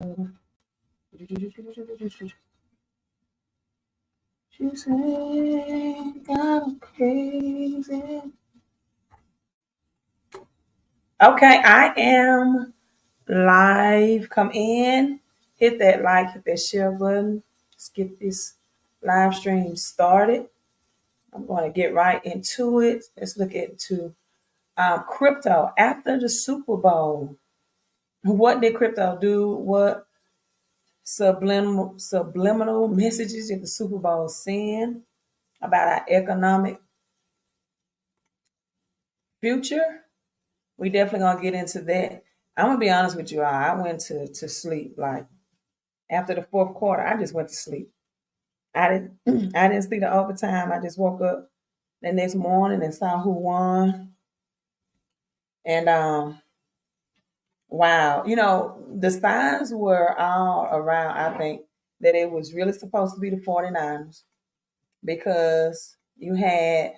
She said, "God, I'm crazy." Okay, I am live. Come in, hit that like, hit that share button. Let's get this live stream started. I'm going to get right into it. Let's look into crypto after the Super Bowl. What did crypto do? What subliminal messages did the Super Bowl send about our economic future? We definitely gonna get into that. I'm gonna be honest with you. I went to sleep like after the fourth quarter. I just went to sleep. I didn't I didn't see the overtime. I just woke up the next morning and saw who won. And wow, the signs were all around. I think that it was really supposed to be the 49ers because you had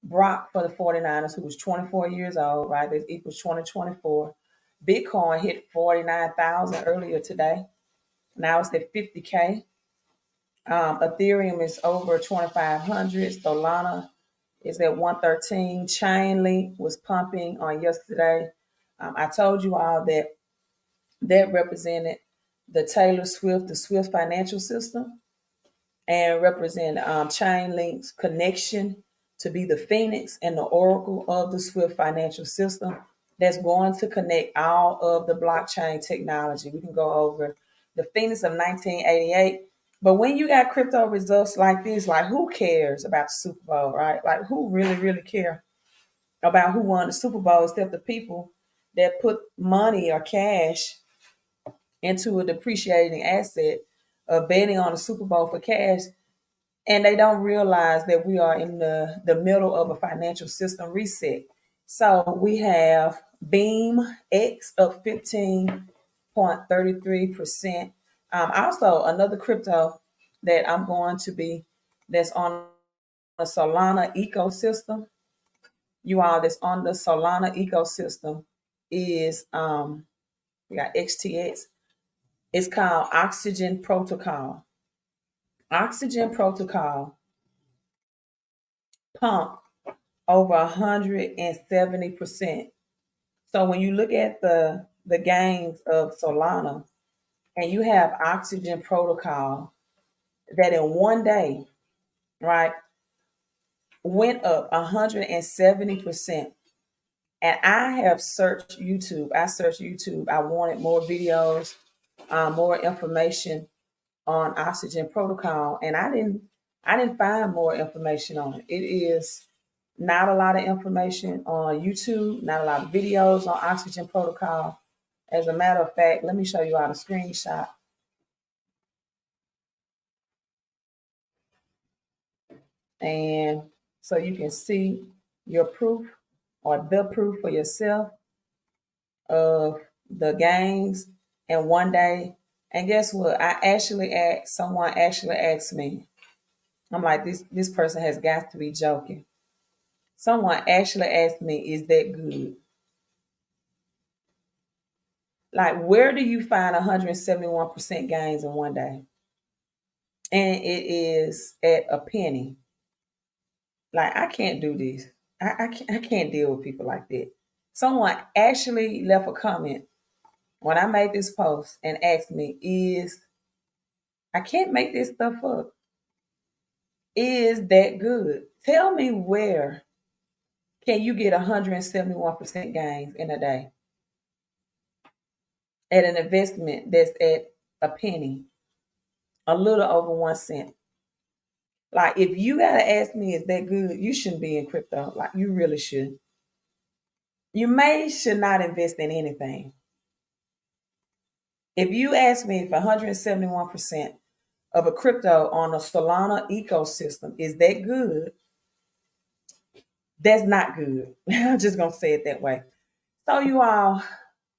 Brock for the 49ers, who was 24 years old, right? That equals 2024. Bitcoin hit 49,000 earlier today. Now it's at 50K. Ethereum is over 2,500. Solana is at 113. Chainlink was pumping on yesterday. I told you all that represented the Taylor Swift, the Swift financial system, and represent Chainlink's connection to be the phoenix and the oracle of the Swift financial system that's going to connect all of the blockchain technology. We can go over the phoenix of 1988. But when you got crypto results like this, like who cares about the Super Bowl, right? Like who really, really care about who won the Super Bowl except the people that put money or cash into a depreciating asset of betting on the Super Bowl for cash, and they don't realize that we are in the middle of a financial system reset. So we have Beam X up 15.33%. Also, another crypto that I'm going to be that's on the Solana ecosystem. You all that's on the Solana ecosystem is we got XTX. It's called Oxygen Protocol. Oxygen Protocol pump over 170%. So when you look at the gains of Solana and you have Oxygen Protocol that in one day, right, went up 170%. And I have searched YouTube. I searched YouTube. I wanted more videos, more information on Oxygen Protocol, and I didn't find more information on it. It is not a lot of information on YouTube, not a lot of videos on Oxygen Protocol. As a matter of fact, let me show you all a screenshot. And so you can see your proof or the proof for yourself of the gains in one day. And guess what? Someone actually asked me, I'm like, this person has got to be joking. Someone actually asked me, is that good? Like, where do you find 171% gains in one day? And it is at a penny. Like, I can't do this. I can't deal with people like that. Someone actually left a comment when I made this post and asked me, I can't make this stuff up. Is that good? Tell me where can you get 171% gains in a day at an investment that's at a penny, a little over 1 cent? Like, if you gotta ask me, is that good? You shouldn't be in crypto. Like, you really should. Should not invest in anything. If you ask me if 171% of a crypto on a Solana ecosystem is that good, that's not good. I'm just gonna say it that way. So you all,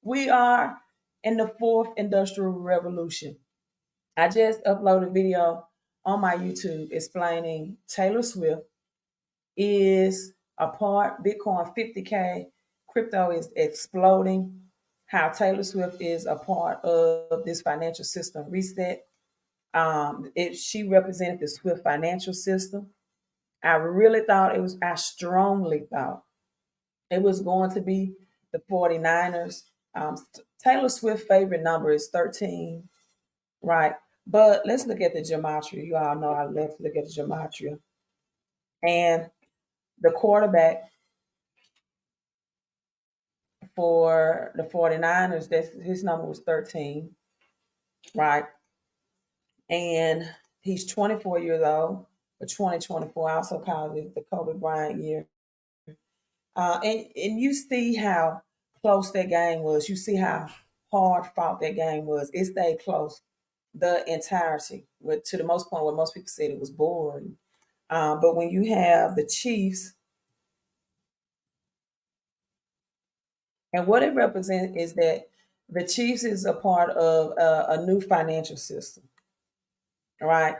we are in the fourth industrial revolution. I just uploaded a video on my YouTube explaining Taylor Swift is a part, Bitcoin 50K, crypto is exploding. how Taylor Swift is a part of this financial system reset. She represented the Swift financial system. I strongly thought it was going to be the 49ers. Taylor Swift's favorite number is 13, right? But let's look at the gematria. You all know I love to look at the gematria. And the quarterback for the 49ers, his number was 13, right? And he's 24 years old for 2024. I also call it the Kobe Bryant year. And you see how close that game was. You see how hard fought that game was. It stayed close the entirety, to the most point where most people said it was boring. But when you have the Chiefs, and what it represents is that the Chiefs is a part of a new financial system, right?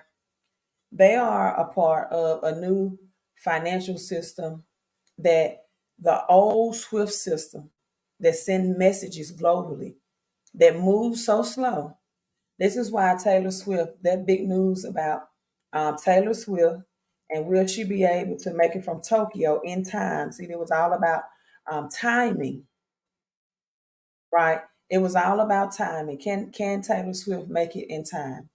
They are a part of a new financial system that the old Swift system that send messages globally that moves so slow. This is why Taylor Swift, that big news about Taylor Swift, and will she be able to make it from Tokyo in time? See, it was all about timing, right? It was all about timing. Can Taylor Swift make it in time?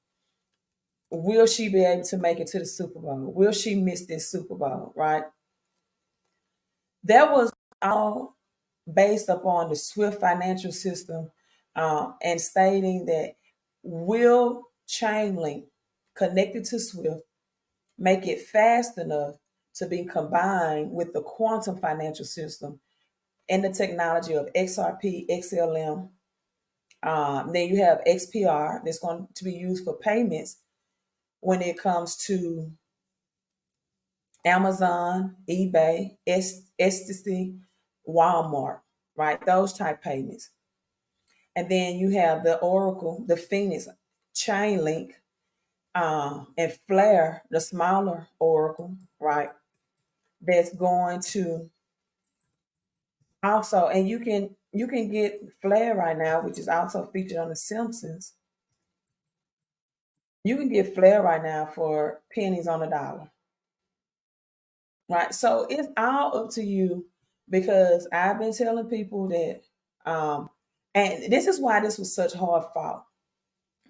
Will she be able to make it to the Super Bowl? Will she miss this Super Bowl, right? That was all based upon the Swift financial system, and stating that will Chainlink connected to Swift make it fast enough to be combined with the quantum financial system and the technology of XRP, XLM. Then you have XPR that's going to be used for payments when it comes to Amazon, eBay, Etsy, Walmart, right? Those type payments. And then you have the Oracle, the Phoenix, Chainlink, and Flare, the smaller Oracle, right? That's going to also, and you can get Flare right now, which is also featured on The Simpsons. You can get Flare right now for pennies on a dollar, right? So it's all up to you, because I've been telling people that, and this is why this was such hard fought,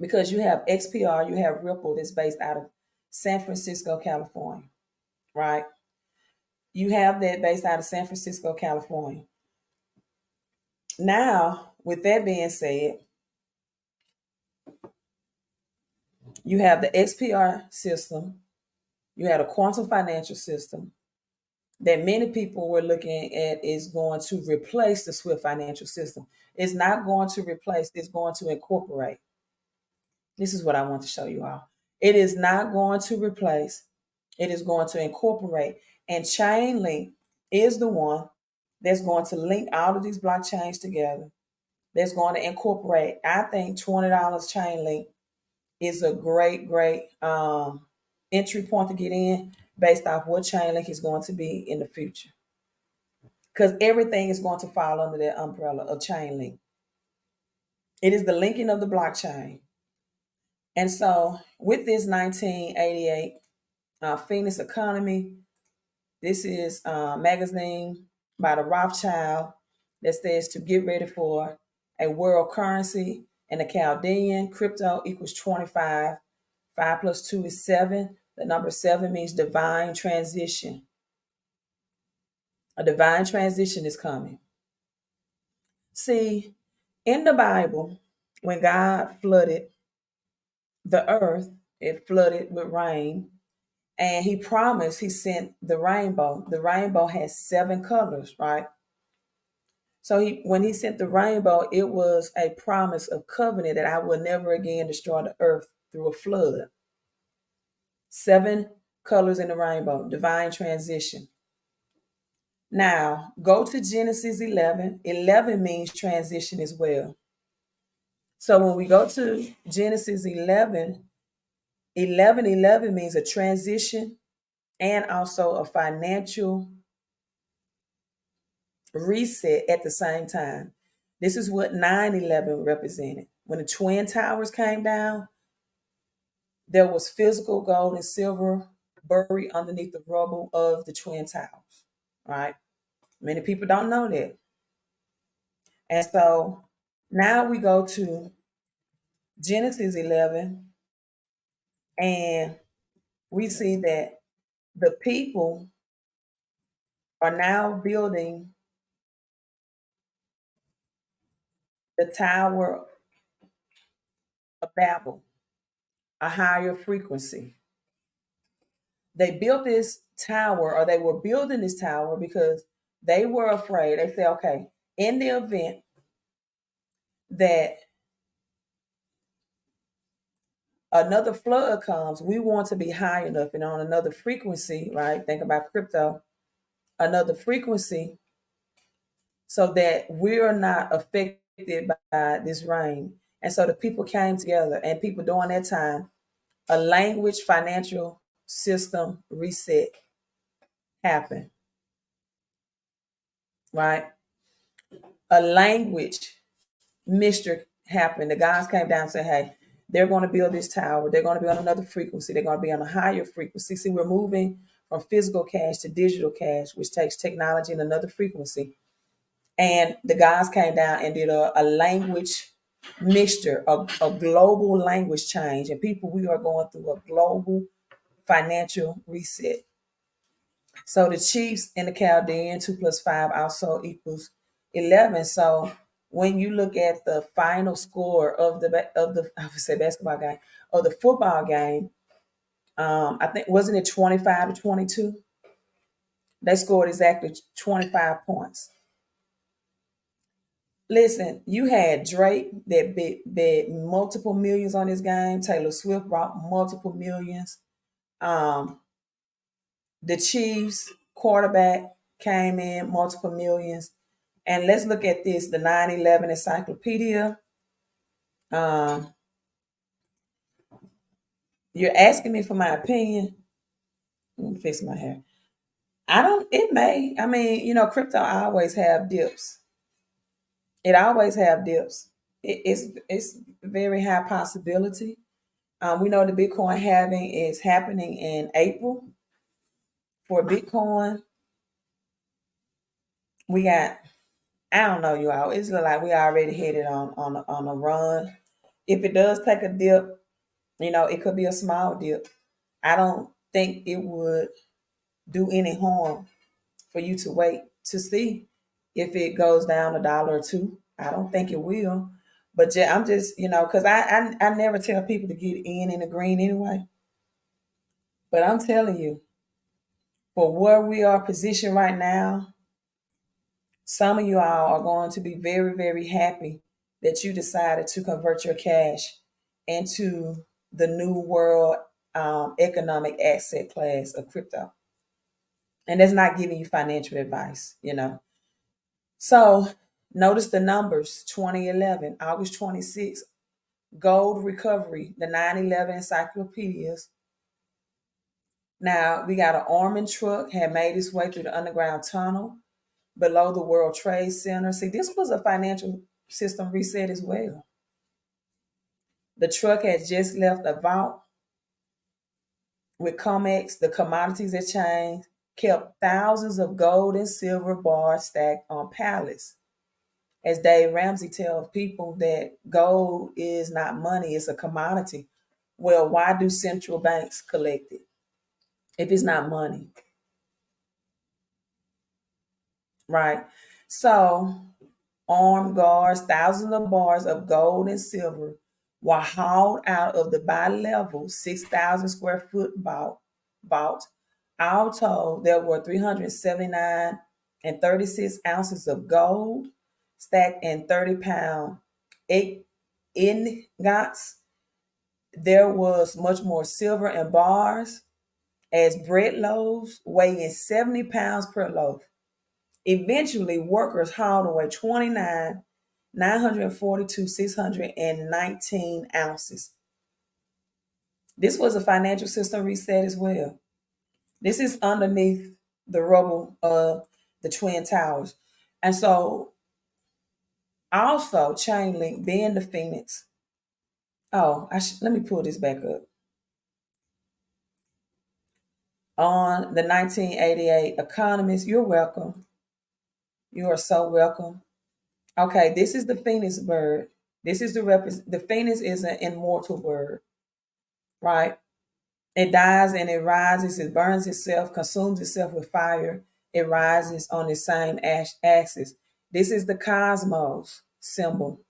because you have XPR, you have Ripple that's based out of San Francisco, California, right? You have that based out of San Francisco, California. Now, with that being said, you have the XPR system, you have a quantum financial system that many people were looking at is going to replace the Swift financial system. It's not going to replace, it's going to incorporate. This is what I want to show you all. It is not going to replace, it is going to incorporate. And Chainlink is the one that's going to link all of these blockchains together, that's going to incorporate. I think $20 Chainlink is a great entry point to get in, based off what Chainlink is going to be in the future. Because everything is going to fall under that umbrella of Chainlink. It is the linking of the blockchain. And so, with this 1988 Phoenix Economy, this is a magazine by the Rothschild that says to get ready for a world currency. And the Chaldean crypto equals 25. 5 plus 2 is 7. The number 7 means divine transition. A divine transition is coming. See, in the Bible, when God flooded the earth, it flooded with rain, and he promised, he sent the rainbow. The rainbow has 7 colors, right? So when he sent the rainbow, it was a promise of covenant that I will never again destroy the earth through a flood. 7 colors in the rainbow, divine transition. Now, go to Genesis 11. 11 means transition as well. So when we go to Genesis 11, 11 means a transition and also a financial reset at the same time. This is what 9/11 represented. When the Twin Towers came down, there was physical gold and silver buried underneath the rubble of the Twin Towers, right? Many people don't know that. And so now we go to Genesis 11, and we see that the people are now building the Tower of Babel, a higher frequency. They built this tower, or they were building this tower because they were afraid. They said, okay, in the event that another flood comes, we want to be high enough and on another frequency, right? Think about crypto, another frequency, so that we're not affected by this rain. And so the people came together, and people during that time, a language financial system reset happened, right? A language mixture happened. The guys came down and said, hey, they're going to build this tower. They're going to be on another frequency. They're going to be on a higher frequency. See, we're moving from physical cash to digital cash, which takes technology and another frequency. And the guys came down and did a language mixture, a global language change. And people, we are going through a global financial reset. So the Chiefs and the Chaldean, 2 plus 5 also equals 11. So when you look at the final score of the I would say basketball game, or the football game, I think, wasn't it 25-22? They scored exactly 25 points. Listen, you had Drake that bet multiple millions on this game. Taylor Swift brought multiple millions. Um, the Chiefs quarterback came in multiple millions. And let's look at this, the 9/11 encyclopedia. Um, you're asking me for my opinion. Let me fix my hair. I don't, it may, I mean, crypto always have dips. It always have dips. It's very high possibility. We know the Bitcoin halving is happening in April. For Bitcoin, we got, I don't know, you all. It's like we already headed on a run. If it does take a dip, it could be a small dip. I don't think it would do any harm for you to wait to see if it goes down $1 or two. I don't think it will. But yeah, I'm just, because I never tell people to get in the green anyway. But I'm telling you, for where we are positioned right now, some of you all are going to be very, very happy that you decided to convert your cash into the new world economic asset class of crypto. And that's not giving you financial advice. So notice the numbers: 2011, August 26th, gold recovery, the 9/11 encyclopedias. Now we got an armored truck had made its way through the underground tunnel below the World Trade Center. See, this was a financial system reset as well. The truck had just left a vault with COMEX, the commodities exchange, kept thousands of gold and silver bars stacked on pallets. As Dave Ramsey tells people that gold is not money, it's a commodity. Well, why do central banks collect it if it's not money? Right? So, armed guards, thousands of bars of gold and silver were hauled out of the bi-level 6,000 square foot vault. All told, there were 379 and 36 ounces of gold stacked in 30-pound ingots. There was much more silver and bars as bread loaves weighing 70 pounds per loaf. Eventually, workers hauled away 942, 619 ounces. This was a financial system reset as well. This is underneath the rubble of the Twin Towers. And so Also, Chainlink being the Phoenix. Oh, let me pull this back up. On the 1988 Economist, you're welcome. You are so welcome. Okay, this is the Phoenix bird. This is the Phoenix is an immortal bird, right? It dies and it rises, it burns itself, consumes itself with fire. It rises on the same axis. This is the cosmos symbol.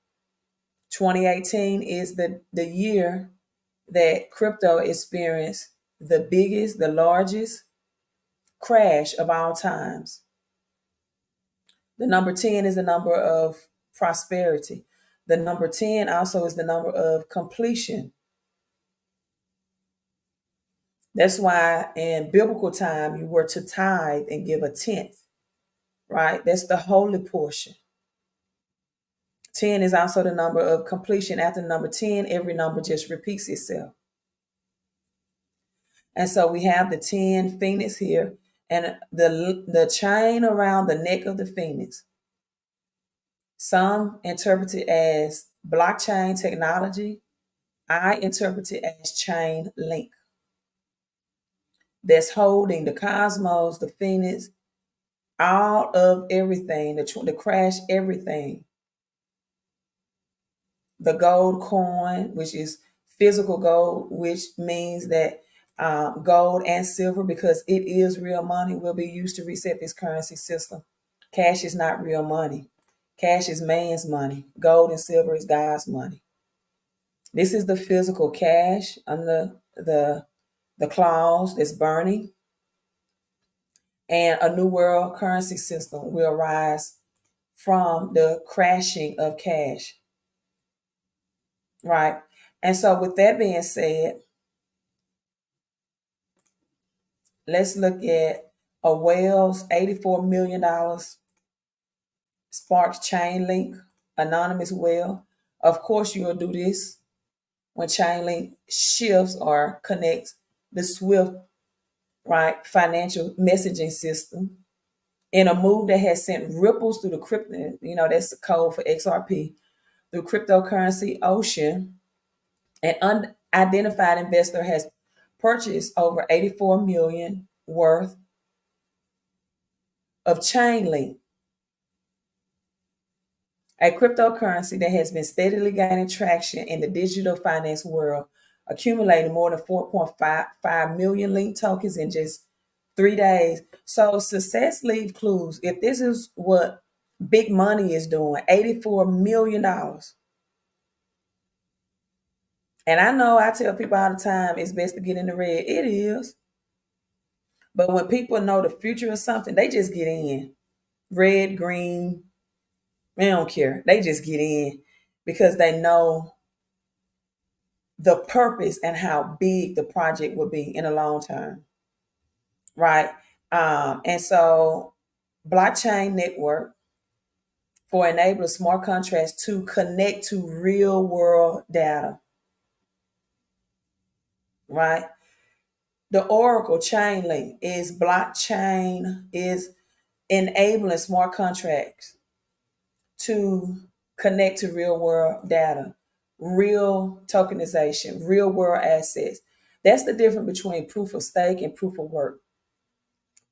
2018 is the year that crypto experienced the biggest, the largest crash of all times. The number 10 is the number of prosperity. The number 10 also is the number of completion. That's why in biblical time you were to tithe and give a tenth, right? That's the holy portion. 10 is also the number of completion. After number 10, every number just repeats itself. And so we have the 10 phoenix here, and the chain around the neck of the phoenix. Some interpret it as blockchain technology. I interpret it as chain link. That's holding the cosmos, the phoenix, all of everything, the crash, everything. The gold coin, which is physical gold, which means that gold and silver, because it is real money, will be used to reset this currency system. Cash is not real money. Cash is man's money. Gold and silver is God's money. This is the physical cash under the claws that's burning. And a new world currency system will rise from the crashing of cash. Right. And so, with that being said, let's look at a whale's $84 million Sparks Chainlink anonymous whale. Of course, you'll do this when Chainlink shifts or connects the SWIFT, right, financial messaging system in a move that has sent ripples through the crypto, that's the code for XRP, through cryptocurrency ocean. An unidentified investor has purchased over 84 million worth of Chainlink, a cryptocurrency that has been steadily gaining traction in the digital finance world, accumulating more than 4.55 million link tokens in just 3 days. So success leaves clues. If this is what big money is doing, $84 million. And I know I tell people all the time it's best to get in the red. It is. But when people know the future of something, they just get in. Red, green, they don't care. They just get in because they know the purpose and how big the project will be in the long term. Right. And so blockchain network for enabling smart contracts to connect to real world data. Right. The Oracle Chainlink is blockchain, is enabling smart contracts to connect to real world data, real tokenization, real world assets. That's the difference between proof of stake and proof of work.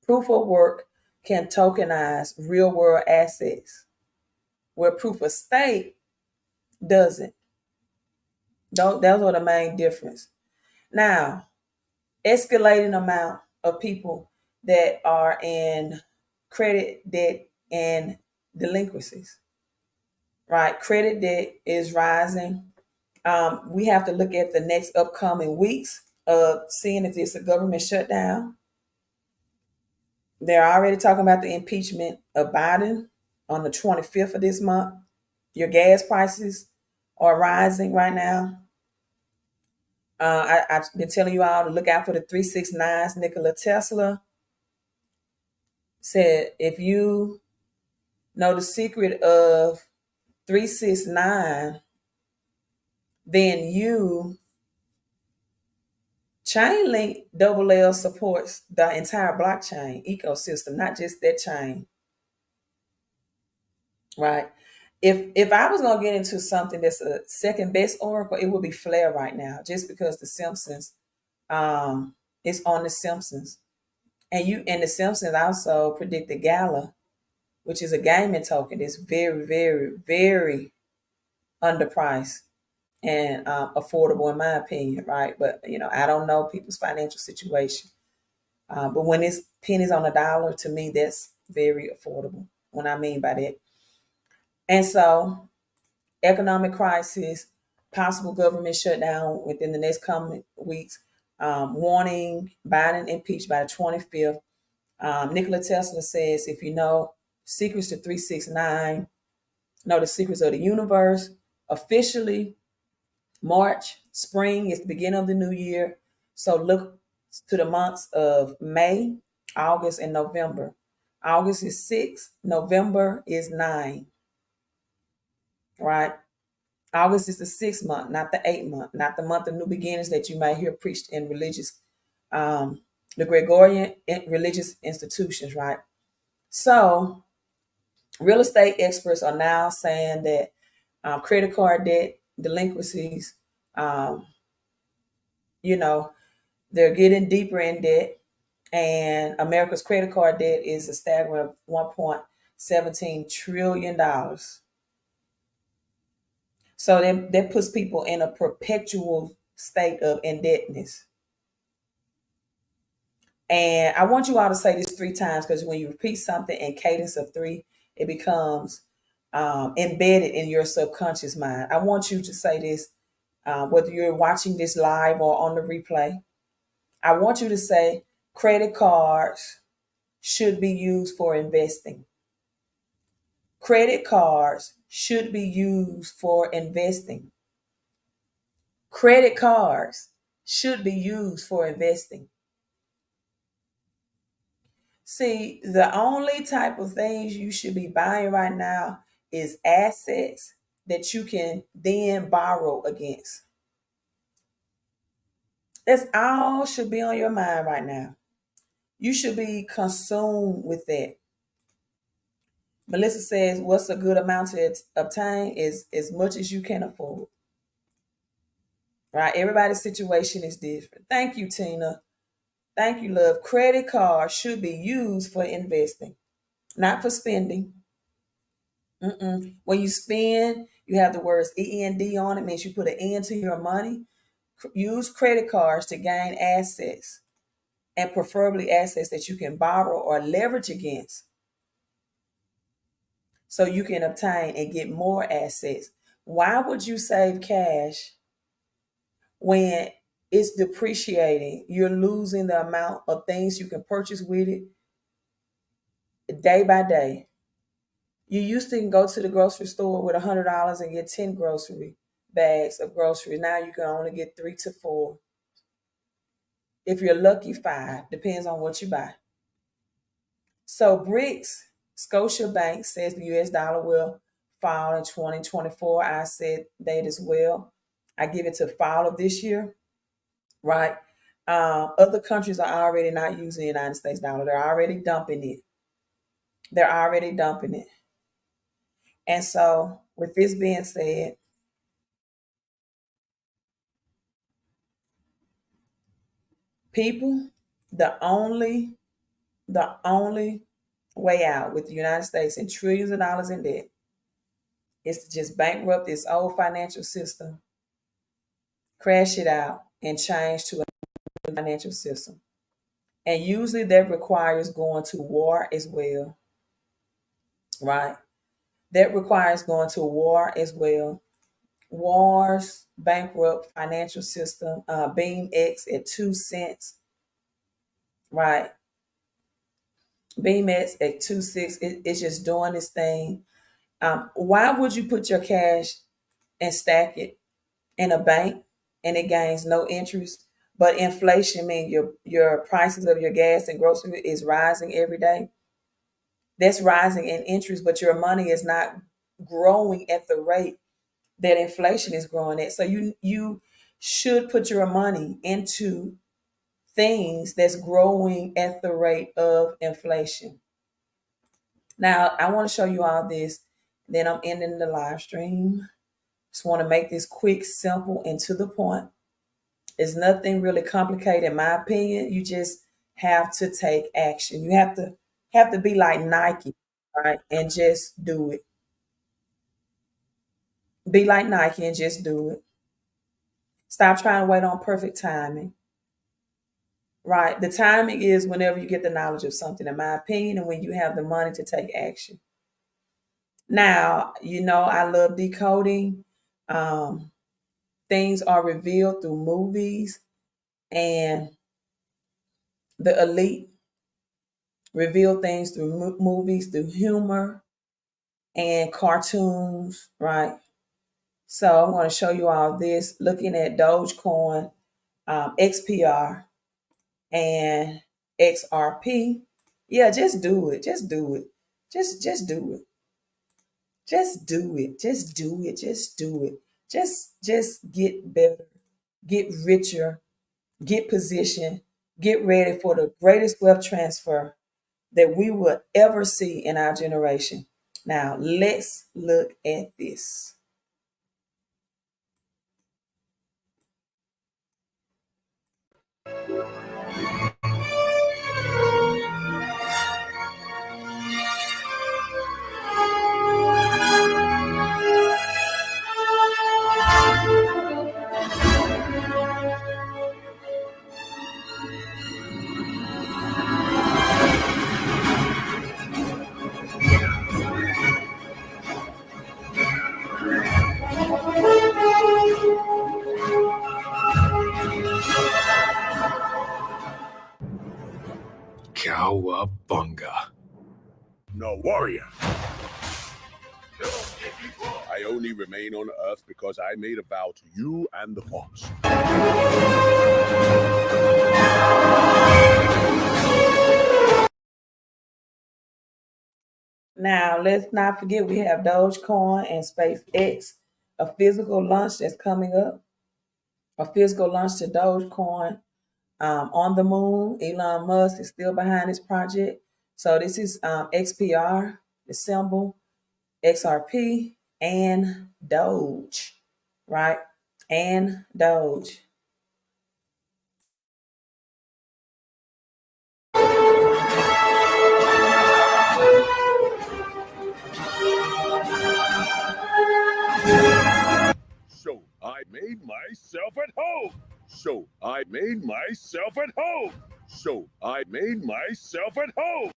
Proof of work can tokenize real world assets, where proof of stake doesn't. Those are the main difference. Now, escalating amount of people that are in credit debt and delinquencies. Right, credit debt is rising. We have to look at the next upcoming weeks of seeing if it's a government shutdown. They're already talking about the impeachment of Biden on the 25th of this month. Your gas prices are rising right now. I've been telling you all to look out for the 369s. Nikola Tesla said, if you know the secret of 369, then you Chainlink Double L supports the entire blockchain ecosystem, not just that chain. Right. If I was gonna get into something that's a second best oracle, it would be Flair right now, just because the Simpsons, it's on the Simpsons, and the Simpsons also predicted Gala, which is a gaming token that's very, very, very underpriced and affordable in my opinion, right? But I don't know people's financial situation. But when it's pennies on a dollar, to me, that's very affordable. What I mean by that, and so economic crisis, possible government shutdown within the next coming weeks, warning Biden impeached by the 25th. Nikola Tesla says, if you know secrets to 369, know the secrets of the universe. Officially, March, spring is the beginning of the new year. So look to the months of May, August, and November. August is 6, November is 9, right? August is the 6th month, not the 8th month, not the month of new beginnings that you might hear preached in um, the Gregorian religious institutions, right? So, real estate experts are now saying that credit card debt delinquencies, um, you know, they're getting deeper in debt, and America's credit card debt is a staggering $1.17 trillion. So that puts people in a perpetual state of indebtedness. And I want you all to say this 3 times, because when you repeat something in cadence of 3, it becomes embedded in your subconscious mind. I want you to say this, whether you're watching this live or on the replay. I want you to say credit cards should be used for investing. Credit cards should be used for investing. Credit cards should be used for investing. See, the only type of things you should be buying right now is assets that you can then borrow against. That's all should be on your mind right now. You should be consumed with that. Melissa says, what's a good amount to obtain is as much as you can afford. Right? Everybody's situation is different. Thank you, Tina. Thank you, love. Credit cards should be used for investing, not for spending. When you spend, you have the words END on it, means you put an end to your money. Use credit cards to gain assets, and preferably assets that you can borrow or leverage against, so you can obtain and get more assets. Why would you save cash when it's depreciating? You're losing the amount of things you can purchase with it day by day. You used to go to the grocery store with $100 and get 10 grocery bags of groceries. Now you can only get 3 to 4. If you're lucky, 5. Depends on what you buy. So BRICS, Scotiabank says the US dollar will fall in 2024. I said that as well. I give it to fall of this year, right? Other countries are already not using the United States dollar. They're already dumping it. They're already dumping it. And so, with this being said, people, the only the only way out with the United States and trillions of dollars in debt is to just bankrupt this old financial system, crash it out, and change to a new financial system. And usually that requires going to war as well, right? That requires going to war as well. Wars, bankrupt financial system, Beam X at 2 cents, right? Beam X at 2 6. It's just doing this thing. Why would you put your cash and stack it in a bank and it gains no interest? But inflation means your prices of your gas and grocery is rising every day. That's rising in interest, but your money is not growing at the rate that inflation is growing at. So you should put your money into things that's growing at the rate of inflation. Now, I want to show you all this. Then I'm ending the live stream. Just want to make this quick, simple, and to the point. It's nothing really complicated, in my opinion. You just have to take action. You have to be like Nike, right? And just do it. Be like Nike and just do it. Stop trying to wait on perfect timing. Right. The timing is whenever you get the knowledge of something, in my opinion, and when you have the money to take action. Now, I love decoding. Um, Things are revealed through movies, and the elite reveal things through movies, through humor and cartoons, right? So I'm going to show you all this, looking at Dogecoin, XPR, and XRP. Yeah, just do it. Just do it. Just do it. Just do it. Just do it. Just do it. Just get better, get richer, get positioned, get ready for the greatest wealth transfer that we will ever see in our generation. Now, let's look at this. Cowabunga. No, warrior. I only remain on Earth because I made a vow to you and the Force. Now, let's not forget we have Dogecoin and SpaceX, a physical launch that's coming up, a physical launch to Dogecoin on the moon. Elon Musk is still behind this project. So this is XPR, the symbol, XRP, and Doge, right? And Doge. So I made myself at home. So I made myself at home. So I made myself at home.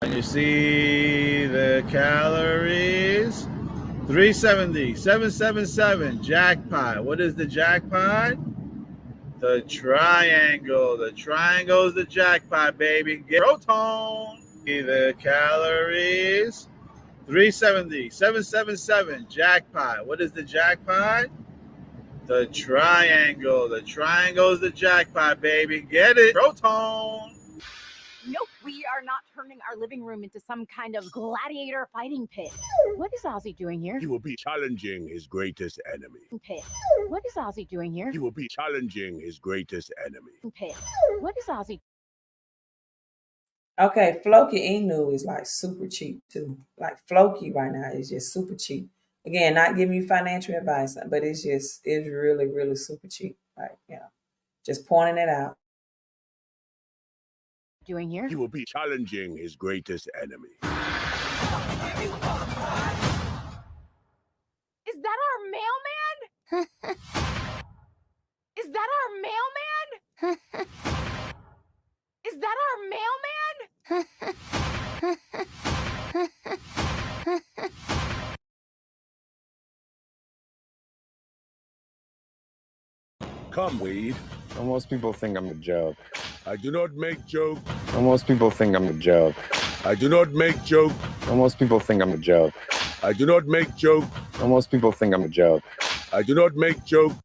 And you see the calories. 370, 777, jackpot. What is the jackpot? The triangle. The triangle is the jackpot, baby. Get proton. See the calories. 370, 777, jackpot. What is the jackpot? The triangle. The triangle is the jackpot, baby. Get it. Proton. Nope, we are not turning our living room into some kind of gladiator fighting pit. What is Ozzy doing here? He will be challenging his greatest enemy. Pit. What is Ozzy doing here? He will be challenging his greatest enemy. Pit. What is Ozzy? Okay, Floki Inu is like super cheap too. Like Floki right now is just super cheap. Again, not giving you financial advice, but it's really, really super cheap. Like, just pointing it out. Doing here? He will be challenging his greatest enemy. Is that our mailman? Is that our mailman? Is that our mailman? Come, Wade. Most people think I'm a joke. I do not make jokes. Most people think I'm a joke. I do not make jokes. Most people think I'm a joke. I do not make jokes. Most people think I'm a joke. I do not make jokes.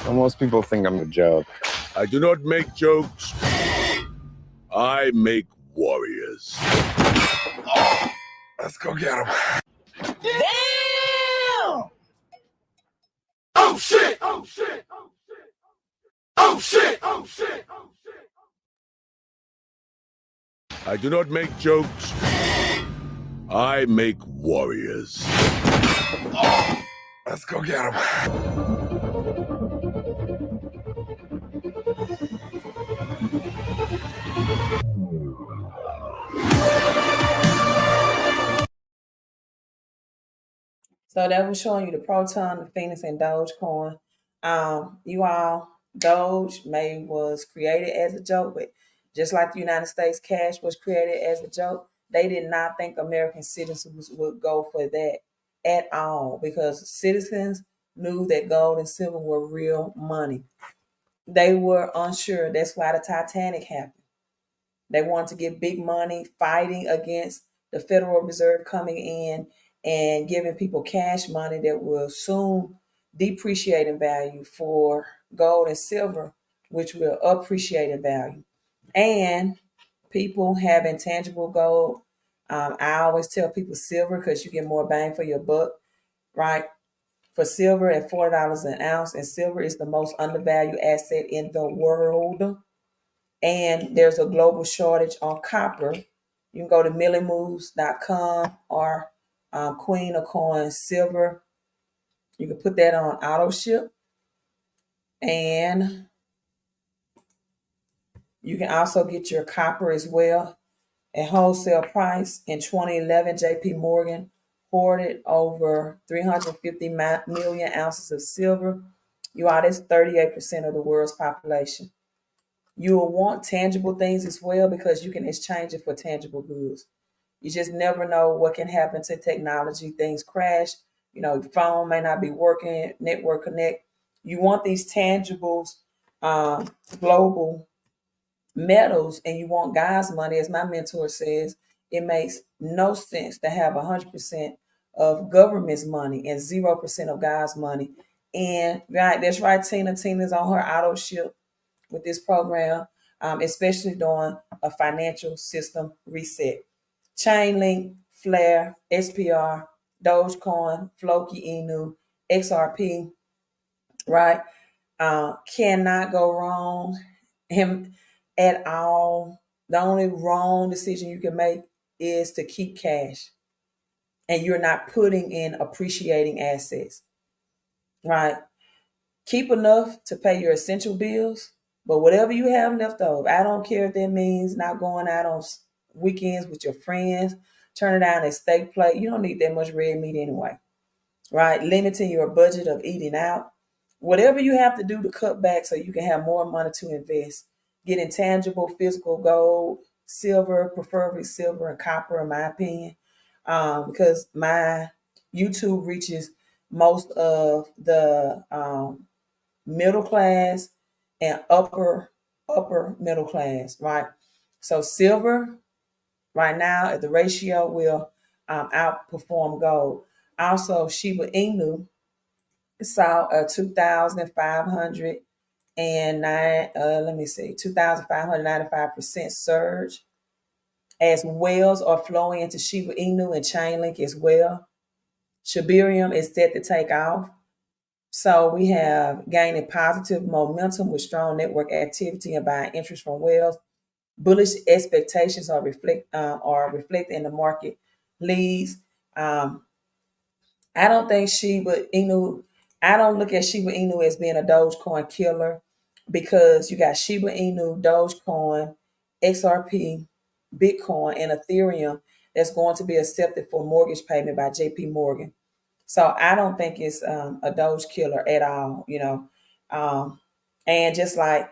Most people think I'm a joke. I do not make jokes. I make warriors. Let's go get him. Damn! Oh shit! Oh shit! Oh shit! Oh shit! I do not make jokes. I make warriors. Let's go get him. So that was showing you the Proton, the Phoenix, and Dogecoin. You all, Doge may was created as a joke, but just like the United States cash was created as a joke, they did not think American citizens would go for that at all because citizens knew that gold and silver were real money. They were unsure. That's why the Titanic happened. They wanted to get big money fighting against the Federal Reserve coming in and giving people cash money that will soon depreciate in value for gold and silver, which will appreciate in value. And people have intangible gold. I always tell people silver because you get more bang for your buck, right? For silver at $40 an ounce, and silver is the most undervalued asset in the world, and there's a global shortage on copper. You can go to millimoves.com or Queen of Coins Silver. You can put that on auto ship, and you can also get your copper as well at wholesale price. In 2011, JP Morgan hoarded over 350 million ounces of silver. You are, that's 38% of the world's population. You will want tangible things as well because you can exchange it for tangible goods. You just never know what can happen to technology. Things crash. You know, your phone may not be working, network connect. You want these tangibles, global metals, and you want God's money. As my mentor says, it makes no sense to have 100% of government's money and 0% of God's money. And right, that's right, Tina. Tina's on her auto ship with this program, especially during a financial system reset. Chainlink, Flare, SPR, Dogecoin, Floki Inu, XRP, right? Cannot go wrong him at all. The only wrong decision you can make is to keep cash and you're not putting in appreciating assets, right? Keep enough to pay your essential bills, but whatever you have left over, I don't care if that means not going out on weekends with your friends, turning down a steak plate. You don't need that much red meat anyway, right? Limiting your budget of eating out. Whatever you have to do to cut back so you can have more money to invest. Get intangible physical gold, silver, preferably silver and copper, in my opinion, because my YouTube reaches most of the middle class and upper middle class, right? So silver right now at the ratio will outperform gold. Also, Shiba Inu saw a 2,595% surge as whales are flowing into Shiba Inu and Chainlink as well. Shibarium is set to take off. So we have gaining positive momentum with strong network activity and buying interest from whales. Bullish expectations are reflected in the market leads. I don't think Shiba Inu. I don't look at Shiba Inu as being a Dogecoin killer because you got Shiba Inu, Dogecoin, XRP, Bitcoin, and Ethereum that's going to be accepted for mortgage payment by JP Morgan. So I don't think it's a Doge killer at all, you know. And just like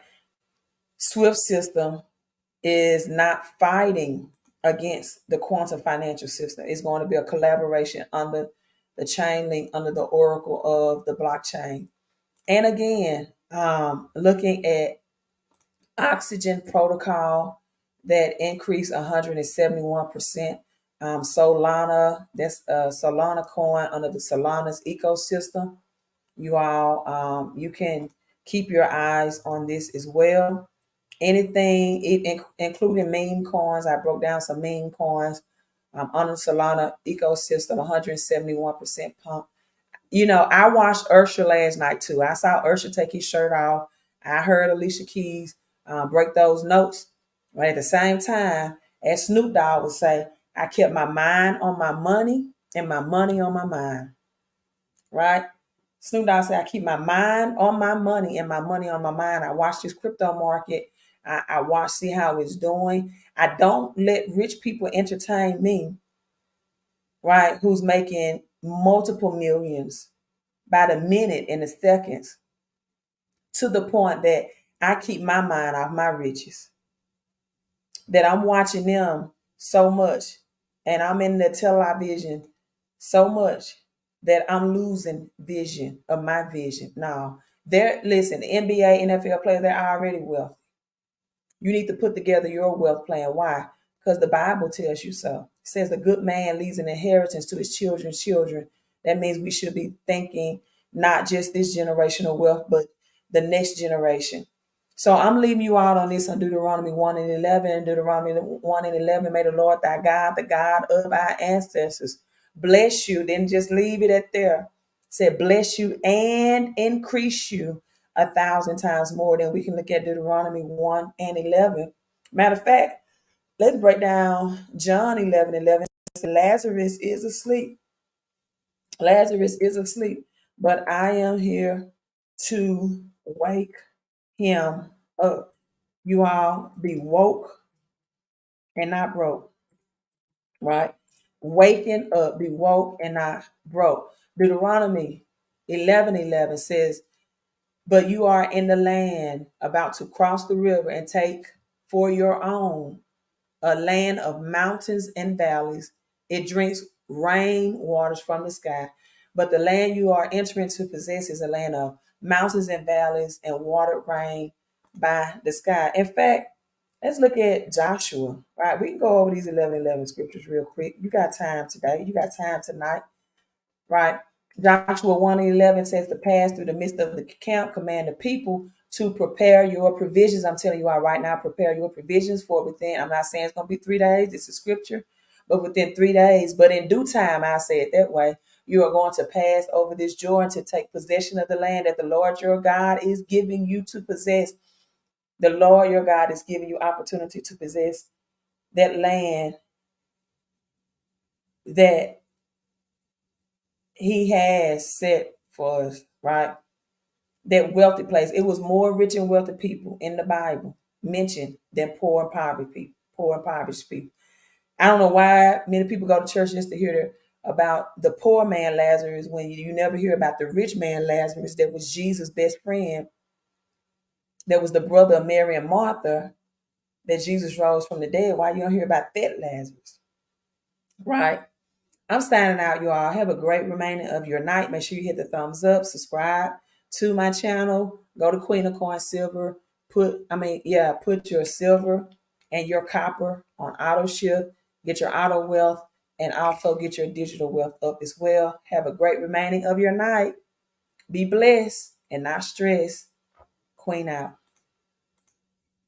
Swift system is not fighting against the quantum financial system, it's going to be a collaboration under the chain link, under the oracle of the blockchain. And again, looking at Oxygen protocol that increased 171%. Solana, that's Solana coin under the Solana's ecosystem. You all, you can keep your eyes on this as well. Anything, including meme coins. I broke down some meme coins on the Solana ecosystem, 171% pump. You know, I watched Ursha last night too. I saw Ursha take his shirt off. I heard Alicia Keys break those notes. But at the same time, as Snoop Dogg would say, I kept my mind on my money and my money on my mind. Right? Snoop Dogg said, I keep my mind on my money and my money on my mind. I watch this crypto market. I watch, see how it's doing. I don't let rich people entertain me, right? Who's making multiple millions by the minute and the seconds, to the point that I keep my mind off my riches. That I'm watching them so much and I'm in the television so much that I'm losing vision of my vision. No, listen, the NBA, NFL players, they're already wealthy. You need to put together your wealth plan. Why? Because the Bible tells you so. It says a good man leaves an inheritance to his children's children. That means we should be thinking not just this generational wealth, but the next generation. So I'm leaving you out on this on Deuteronomy 1 and 11. Deuteronomy 1 and 11, may the Lord thy God, the God of our ancestors, bless you. Then just leave it at there. Said bless you and increase you 1,000 times more. Than we can look at Deuteronomy 1 and 11. Matter of fact, let's break down John 11:11. Lazarus is asleep. Lazarus is asleep, but I am here to wake him up. You all be woke and not broke, right? Waking up, be woke and not broke. Deuteronomy 11:11 says, but you are in the land about to cross the river and take for your own a land of mountains and valleys. It drinks rain waters from the sky. But the land you are entering to possess is a land of mountains and valleys and watered rain by the sky. In fact, let's look at Joshua, right? We can go over these 11:11 scriptures real quick. You got time today. You got time tonight, right? Joshua 1:11 says to pass through the midst of the camp, command the people to prepare your provisions. I'm telling you all right now, prepare your provisions for within. I'm not saying it's going to be 3 days. This is scripture, but within 3 days. But in due time, I say it that way. You are going to pass over this Jordan to take possession of the land that the Lord your God is giving you to possess. The Lord your God is giving you opportunity to possess that land that he has set for us, right? That wealthy place. It was more rich and wealthy people in the Bible mentioned than poor and poverty people, poor and impoverished people. I don't know why many people go to church just to hear about the poor man Lazarus when you never hear about the rich man Lazarus that was Jesus' best friend, that was the brother of Mary and Martha, that Jesus rose from the dead. Why you don't hear about that Lazarus? Right? I'm signing out, you all. Have a great remainder of your night. Make sure you hit the thumbs up, subscribe to my channel. Go to Queen of Coin Silver. Put your silver and your copper on auto ship. Get your auto wealth and also get your digital wealth up as well. Have a great remaining of your night. Be blessed and not stressed. Queen out.